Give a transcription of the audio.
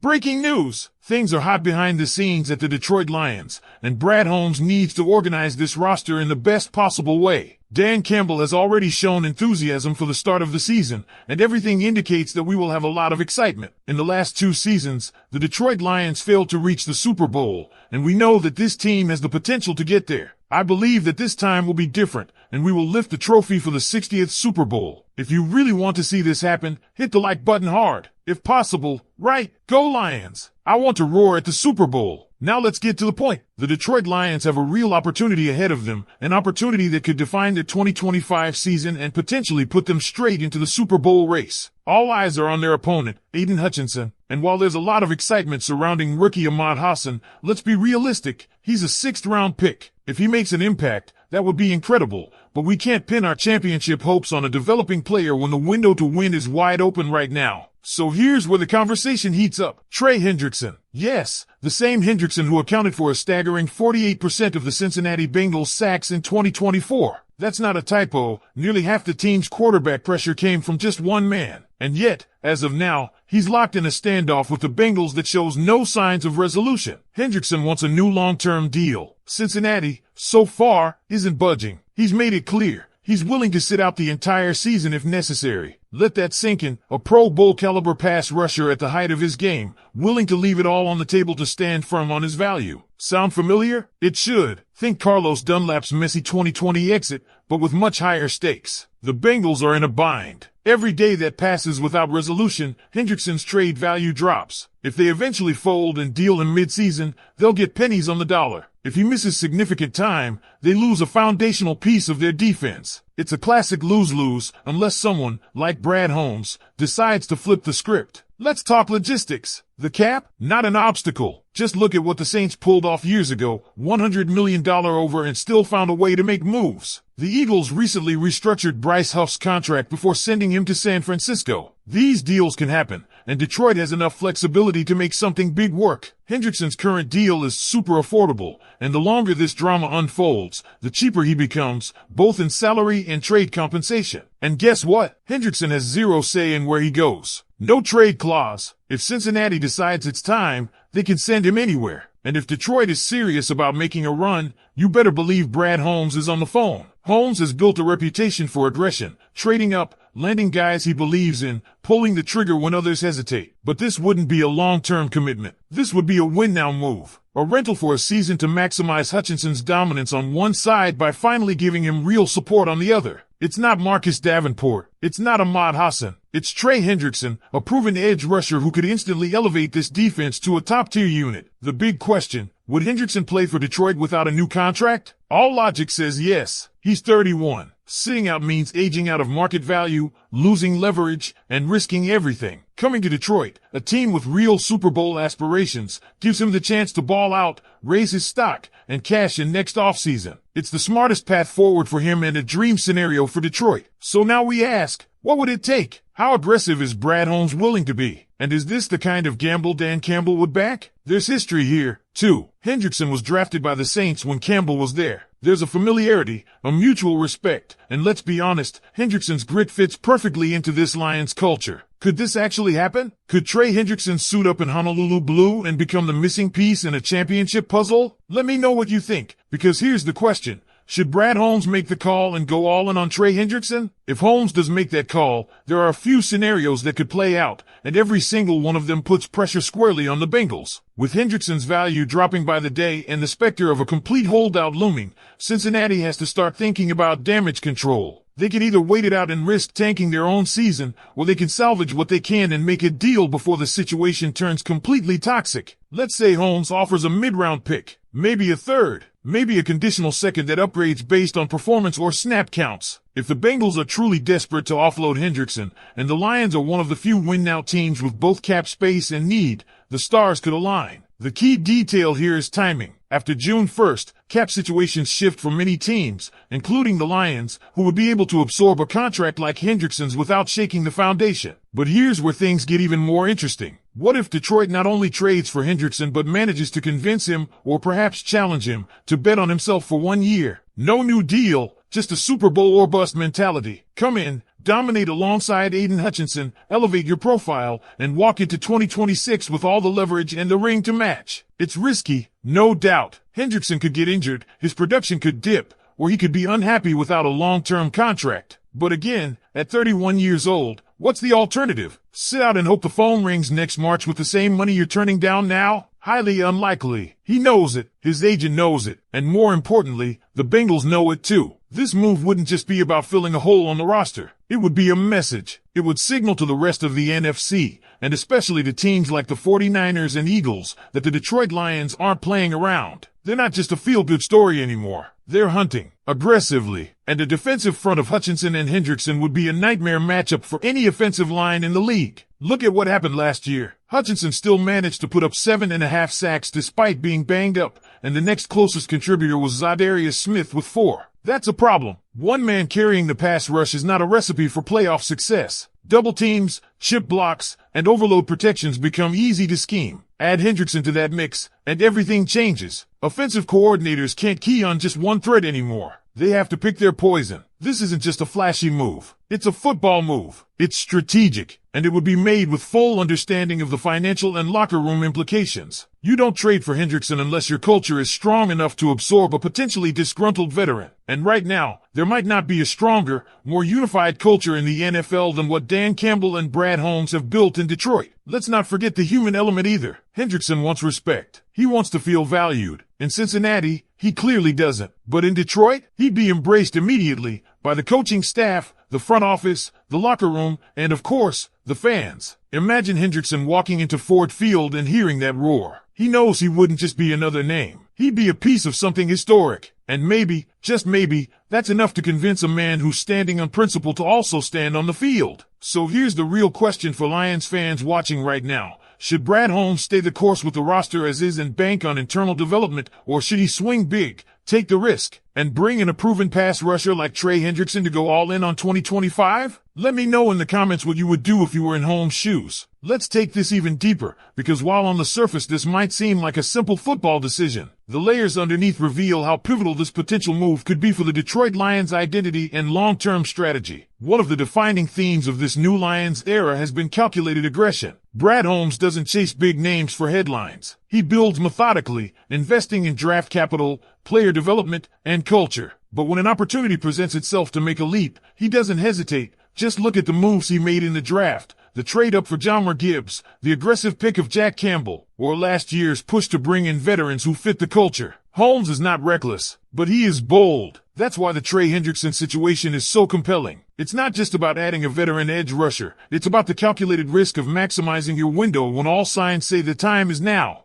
Breaking news! Things are hot behind the scenes at the Detroit Lions, and Brad Holmes needs to organize this roster in the best possible way. Dan Campbell has already shown enthusiasm for the start of the season, and everything indicates that we will have a lot of excitement. In the last 2 seasons, the Detroit Lions failed to reach the Super Bowl, and we know that this team has the potential to get there. I believe that this time will be different, and we will lift the trophy for the 60th Super Bowl. If you really want to see this happen, hit the like button hard. If possible, right? Go Lions! I want to roar at the Super Bowl. Now let's get to the point. The Detroit Lions have a real opportunity ahead of them, an opportunity that could define their 2025 season and potentially put them straight into the Super Bowl race. All eyes are on their opponent, Hutchinson, and while there's a lot of excitement surrounding rookie Ahmad Hassan, let's be realistic, he's a 6th-round pick. If he makes an impact, that would be incredible, but we can't pin our championship hopes on a developing player when the window to win is wide open right now. So here's where the conversation heats up. Trey Hendrickson. Yes, the same Hendrickson who accounted for a staggering 48% of the Cincinnati Bengals sacks in 2024. That's not a typo. Nearly half the team's quarterback pressure came from just one man. And yet, as of now, he's locked in a standoff with the Bengals that shows no signs of resolution. Hendrickson wants a new long-term deal. Cincinnati, so far, isn't budging. He's made it clear. He's willing to sit out the entire season if necessary. Let that sink in. A Pro Bowl caliber pass rusher at the height of his game, willing to leave it all on the table to stand firm on his value. Sound familiar? It should. Think Carlos Dunlap's messy 2020 exit, but with much higher stakes. The Bengals are in a bind. Every day that passes without resolution, Hendrickson's trade value drops. If they eventually fold and deal him mid-season, they'll get pennies on the dollar. If he misses significant time, they lose a foundational piece of their defense. It's a classic lose-lose unless someone, like Brad Holmes, decides to flip the script. Let's talk logistics. The cap? Not an obstacle. Just look at what the Saints pulled off years ago, $100 million over, and still found a way to make moves. The Eagles recently restructured Bryce Huff's contract before sending him to San Francisco. These deals can happen, and Detroit has enough flexibility to make something big work. Hendrickson's current deal is super affordable, and the longer this drama unfolds, the cheaper he becomes, both in salary and trade compensation. And guess what? Hendrickson has zero say in where he goes. No trade clause. If Cincinnati decides it's time, they can send him anywhere. And if Detroit is serious about making a run, you better believe Brad Holmes is on the phone. Holmes has built a reputation for aggression, trading up, landing guys he believes in, pulling the trigger when others hesitate. But this wouldn't be a long-term commitment. This would be a win-now move. A rental for a season to maximize Hutchinson's dominance on one side by finally giving him real support on the other. It's not Marcus Davenport. It's not Ahmad Hassan. It's Trey Hendrickson, a proven edge rusher who could instantly elevate this defense to a top-tier unit. The big question, would Hendrickson play for Detroit without a new contract? All logic says yes. He's 31. Sitting out means aging out of market value, losing leverage, and risking everything. Coming to Detroit, a team with real Super Bowl aspirations, gives him the chance to ball out, raise his stock, and cash in next offseason. It's the smartest path forward for him and a dream scenario for Detroit. So now we ask, what would it take? How aggressive is Brad Holmes willing to be? And is this the kind of gamble Dan Campbell would back? There's history here, too. Hendrickson was drafted by the Saints when Campbell was there. There's a familiarity, a mutual respect, and let's be honest, Hendrickson's grit fits perfectly into this Lions culture. Could this actually happen? Could Trey Hendrickson suit up in Honolulu blue and become the missing piece in a championship puzzle? Let me know what you think, because here's the question. Should Brad Holmes make the call and go all in on Trey Hendrickson? If Holmes does make that call, there are a few scenarios that could play out, and every single one of them puts pressure squarely on the Bengals. With Hendrickson's value dropping by the day and the specter of a complete holdout looming, Cincinnati has to start thinking about damage control. They can either wait it out and risk tanking their own season, or they can salvage what they can and make a deal before the situation turns completely toxic. Let's say Holmes offers a mid-round pick, maybe a third, maybe a conditional second that upgrades based on performance or snap counts. If the Bengals are truly desperate to offload Hendrickson, and the Lions are one of the few win-now teams with both cap space and need, the stars could align. The key detail here is timing. After June 1st, cap situations shift for many teams, including the Lions, who would be able to absorb a contract like Hendrickson's without shaking the foundation. But here's where things get even more interesting. What if Detroit not only trades for Hendrickson but manages to convince him, or perhaps challenge him, to bet on himself for 1 year? No new deal, just a Super Bowl or bust mentality. Come in, dominate alongside Aiden Hutchinson, elevate your profile, and walk into 2026 with all the leverage and the ring to match. It's risky, no doubt. Hendrickson could get injured, his production could dip, or he could be unhappy without a long-term contract. But again, at 31 years old, what's the alternative? Sit out and hope the phone rings next March with the same money you're turning down now? Highly unlikely. He knows it, his agent knows it, and more importantly, the Bengals know it too. This move wouldn't just be about filling a hole on the roster. It would be a message. It would signal to the rest of the NFC, and especially to teams like the 49ers and Eagles, that the Detroit Lions aren't playing around. They're not just a feel-good story anymore. They're hunting, aggressively, and the defensive front of Hutchinson and Hendrickson would be a nightmare matchup for any offensive line in the league. Look at what happened last year. Hutchinson still managed to put up 7.5 sacks despite being banged up, and the next closest contributor was Zadarius Smith with 4. That's a problem. One man carrying the pass rush is not a recipe for playoff success. Double teams, chip blocks, and overload protections become easy to scheme. Add Hendrickson to that mix, and everything changes. Offensive coordinators can't key on just one thread anymore. They have to pick their poison. This isn't just a flashy move. It's a football move. It's strategic, and it would be made with full understanding of the financial and locker room implications. You don't trade for Hendrickson unless your culture is strong enough to absorb a potentially disgruntled veteran. And right now, there might not be a stronger, more unified culture in the NFL than what Dan Campbell and Brad Holmes have built in Detroit. Let's not forget the human element either. Hendrickson wants respect. He wants to feel valued. In Cincinnati, he clearly doesn't. But in Detroit, he'd be embraced immediately by the coaching staff, the front office, the locker room, and of course, the fans. Imagine Hendrickson walking into Ford Field and hearing that roar. He knows he wouldn't just be another name. He'd be a piece of something historic. And maybe, just maybe, that's enough to convince a man who's standing on principle to also stand on the field. So here's the real question for Lions fans watching right now. Should Brad Holmes stay the course with the roster as is and bank on internal development, or should he swing big, take the risk, and bring in a proven pass rusher like Trey Hendrickson to go all in on 2025? Let me know in the comments what you would do if you were in Holmes' shoes. Let's take this even deeper, because while on the surface this might seem like a simple football decision, the layers underneath reveal how pivotal this potential move could be for the Detroit Lions' identity and long-term strategy. One of the defining themes of this new Lions era has been calculated aggression. Brad Holmes doesn't chase big names for headlines. He builds methodically, investing in draft capital, player development, and culture. But when an opportunity presents itself to make a leap, he doesn't hesitate. Just look at the moves he made in the draft. The trade up for Jahmyr Gibbs, the aggressive pick of Dan Campbell, or last year's push to bring in veterans who fit the culture. Holmes is not reckless, but he is bold. That's why the Trey Hendrickson situation is so compelling. It's not just about adding a veteran edge rusher. It's about the calculated risk of maximizing your window when all signs say the time is now.